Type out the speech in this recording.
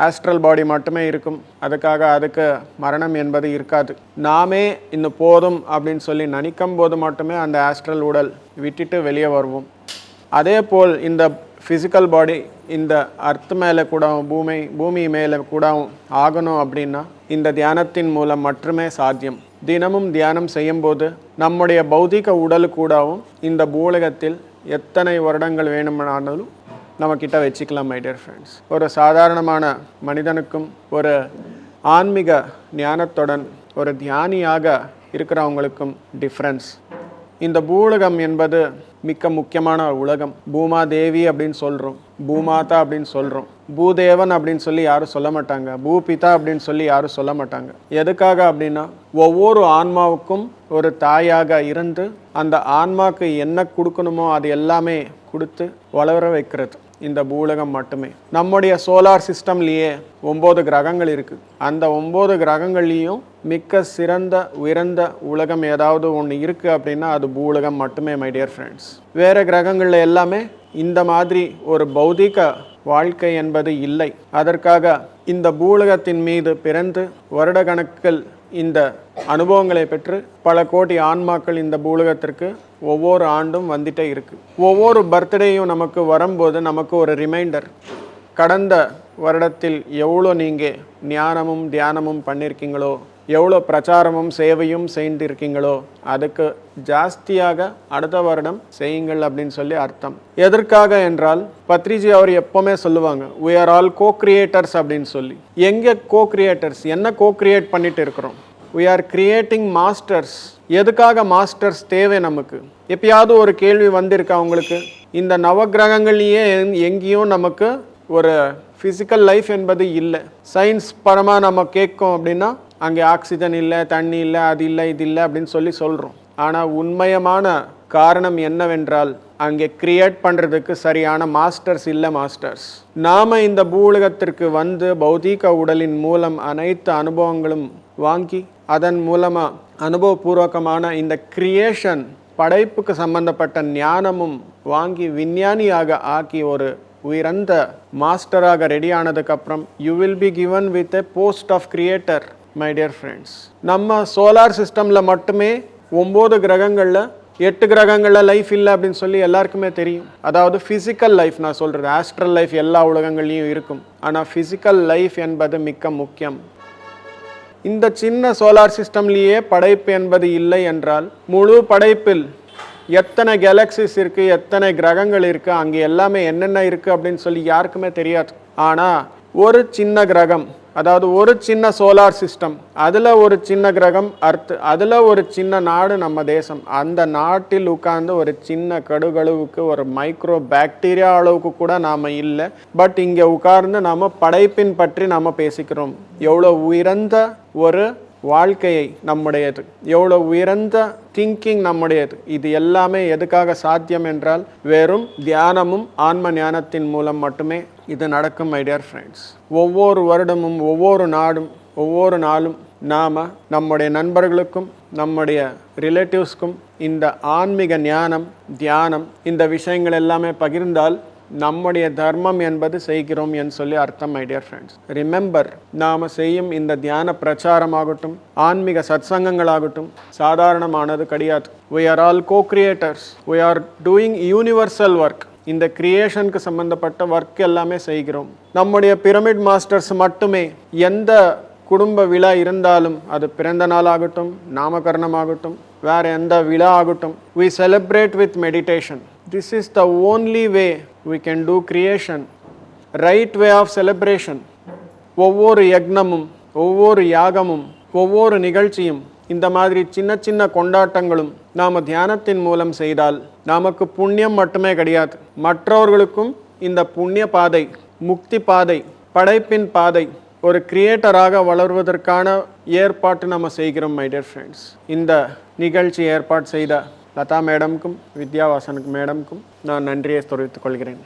Astral பாடி மட்டுமே இருக்கும். அதுக்கு மரணம் என்பது இருக்காது. நாமே இன்னும் போதும் அப்படின்னு சொல்லி நினைக்கும் போது மட்டுமே அந்த ஆஸ்ட்ரல் உடல் விட்டுட்டு வெளியே வருவோம். அதே போல் இந்த ஃபிசிக்கல் பாடி இந்த அர்த்த மேலே கூட பூமி மேலே கூட ஆகணும் அப்படின்னா இந்த தியானத்தின் மூலம் மட்டுமே சாத்தியம். தினமும் தியானம் செய்யும்போது நம்முடைய பௌதிக உடல் கூடவும் இந்த பூலகத்தில் எத்தனை வருடங்கள் வேணுமானாலும் நம்மக்கிட்ட வச்சுக்கலாம். மை டியர் ஃப்ரெண்ட்ஸ், ஒரு சாதாரணமான மனிதனுக்கும் ஒரு ஆன்மீக ஞானத்துடன் ஒரு தியானியாக இருக்கிறவங்களுக்கும் டிஃப்ரென்ஸ். இந்த பூலகம் என்பது மிக்க முக்கியமான உலகம். பூமாதேவி அப்படின்னு சொல்கிறோம், பூமாதா அப்படின்னு சொல்கிறோம், பூதேவன் அப்படின்னு சொல்லி யாரும் சொல்ல மாட்டாங்க, பூபிதா அப்படின்னு சொல்லி யாரும் சொல்ல மாட்டாங்க. எதுக்காக அப்படின்னா ஒவ்வொரு ஆன்மாவுக்கும் ஒரு தாயாக இருந்து அந்த ஆன்மாவுக்கு என்ன கொடுக்கணுமோ அது எல்லாமே கொடுத்து வளர வைக்கிறது இந்த பூலகம் மட்டுமே. நம்முடைய சோலார் சிஸ்டம்லேயே 9 கிரகங்கள் இருக்குது. அந்த 9 கிரகங்கள்லேயும் மிக்க சிறந்த உயர்ந்த உலகம் ஏதாவது ஒன்று இருக்குது அப்படின்னா அது பூலகம் மட்டுமே. மை டியர் ஃப்ரெண்ட்ஸ், வேறு கிரகங்களில் எல்லாமே இந்த மாதிரி ஒரு பௌதிக வாழ்க்கை என்பது இல்லை. அதற்காக இந்த பூலகத்தின் மீது பிறந்து வருடக்கணக்கில் இந்த அனுபவங்களை பெற்று பல கோடி ஆன்மாக்கள் இந்த பூலகத்திற்கு ஒவ்வொரு ஆண்டும் வந்துட்டே இருக்கு. ஒவ்வொரு பர்த்டேயும் நமக்கு வரும்போது நமக்கு ஒரு ரிமைண்டர், கடந்த வருடத்தில் எவ்வளோ நீங்கள் ஞானமும் தியானமும் பண்ணியிருக்கீங்களோ, எவ்வளோ பிரச்சாரமும் சேவையும் செய்திருக்கீங்களோ அதுக்கு ஜாஸ்தியாக அடுத்த வருடம் செய்யுங்கள் அப்படின்னு சொல்லி அர்த்தம். எதற்காக என்றால் பத்ரிஜி அவர் எப்போவுமே சொல்லுவாங்க, we are all co-creators அப்படின்னு சொல்லி. எங்கே co-creators, என்ன co-create பண்ணிட்டு இருக்கிறோம்? we are creating masters. எதுக்காக மாஸ்டர்ஸ் தேவை நமக்கு? எப்பயாவது ஒரு கேள்வி வந்திருக்கா உங்களுக்கு? இந்த நவகிரகங்கள்லேயே எங்கேயும் நமக்கு ஒரு ஃபிசிக்கல் லைஃப் என்பது இல்லை. சயின்ஸ் பரமாக நம்ம கேட்கும் அப்படின்னா அங்கே ஆக்சிஜன் இல்லை, தண்ணி இல்லை, அது இல்லை, இது இல்லை அப்படின்னு சொல்கிறோம். ஆனால் உண்மையமான காரணம் என்னவென்றால் அங்கே கிரியேட் பண்ணுறதுக்கு சரியான மாஸ்டர்ஸ் இல்லை. மாஸ்டர்ஸ் நாம் இந்த பூலகத்திற்கு வந்து பௌதீக உடலின் மூலம் அனைத்து அனுபவங்களும் வாங்கி அதன் மூலமாக அனுபவபூர்வகமான இந்த கிரியேஷன் படைப்புக்கு சம்பந்தப்பட்ட ஞானமும் வாங்கி விஞ்ஞானியாக ஆக்கி ஒரு உயர்ந்த மாஸ்டராக ரெடி ஆனதுக்கப்புறம் you will be given with a post of creator. My dear friends, நம்ம சோலார் சிஸ்டமில் மட்டுமே 9 கிரகங்களில் 8 கிரகங்களில் லைஃப் இல்லை அப்படின்னு சொல்லி எல்லாருக்குமே தெரியும். அதாவது ஃபிசிக்கல் லைஃப் நான் சொல்கிறது, ஆஸ்ட்ரல் லைஃப் எல்லா உலகங்கள்லையும் இருக்கும். ஆனால் ஃபிசிக்கல் லைஃப் என்பது மிக்க முக்கியம். இந்த சின்ன சோலார் சிஸ்டம்லேயே படைப்பு என்பது இல்லை என்றால் முழு படைப்பில் எத்தனை கேலக்சிஸ் இருக்குது, எத்தனை கிரகங்கள் இருக்குது, அங்கே எல்லாமே என்னென்ன இருக்குது அப்படின்னு சொல்லி யாருக்குமே தெரியாது. ஆனால் ஒரு சின்ன கிரகம், அதாவது ஒரு சின்ன சோலார் சிஸ்டம், அதில் ஒரு சின்ன கிரகம் அர்த், அதில் ஒரு சின்ன நாடு நம்ம தேசம். அந்த நாட்டில் உட்கார்ந்து ஒரு சின்ன கடுகளவுக்கு ஒரு மைக்ரோ பாக்டீரியா அளவுக்கு கூட நாம் இல்லை. பட் இங்கே உட்கார்ந்து நாம் படைப்பின் பற்றி நாம் பேசிக்கிறோம். எவ்வளோ உயர்ந்த ஒரு வாழ்க்கையை நம்முடையது, எவ்வளோ உயர்ந்த திங்கிங் நம்முடையது. இது எல்லாமே எதுக்காக சாத்தியம் என்றால் வெறும் தியானமும் ஆன்ம ஞானத்தின் மூலம் மட்டுமே இது நடக்கும். மை டியர் ஃப்ரெண்ட்ஸ், ஒவ்வொரு வருடமும் ஒவ்வொரு நாளும் நாம் நம்முடைய நண்பர்களுக்கும் நம்முடைய ரிலேட்டிவ்ஸ்க்கும் இந்த ஆன்மீக ஞானம் தியானம் இந்த விஷயங்கள் எல்லாமே பகிர்ந்தால் நம்முடைய தர்மம் என்பது செய்கிறோம் என்று சொல்லி அர்த்தம். மை டியர் ஃப்ரெண்ட்ஸ், ரிமெம்பர், நாம் செய்யும் இந்த தியான பிரச்சாரமாகட்டும் ஆன்மீக சத்சங்கங்களாகட்டும் சாதாரணமானது கிடையாது. we are all co-creators, we are doing universal work. இந்த கிரியேஷனுக்கு சம்பந்தப்பட்ட ஒர்க் எல்லாமே செய்கிறோம். நம்முடைய பிரமிட் மாஸ்டர்ஸ் மட்டுமே எந்த குடும்ப விழா இருந்தாலும், அது பிறந்த நாள் ஆகட்டும், நாமகரணம் ஆகட்டும், வேறு எந்த விழா ஆகட்டும், we celebrate with meditation. This is the only way we can do creation. Right way of celebration. ஒவ்வொரு யக்னமும் ஒவ்வொரு யாகமும் ஒவ்வொரு நிகழ்ச்சியும் இந்த மாதிரி சின்ன சின்ன கொண்டாட்டங்களும் நாம் தியானத்தின் மூலம் செய்தால் நமக்கு புண்ணியம் மட்டுமே கிடையாது, மற்றவர்களுக்கும் இந்த புண்ணிய பாதை, முக்தி பாதை, படைப்பின் பாதை, ஒரு கிரியேட்டராக வளர்வதற்கான ஏற்பாட்டு நம்ம செய்கிறோம். மை டியர் ஃப்ரெண்ட்ஸ், இந்த நிகழ்ச்சி ஏற்பாடு செய்த லதா மேடம்க்கும் வித்யாவாசனுக்கு மேடம்க்கும் நான் நன்றியை தெரிவித்துக் கொள்கிறேன்.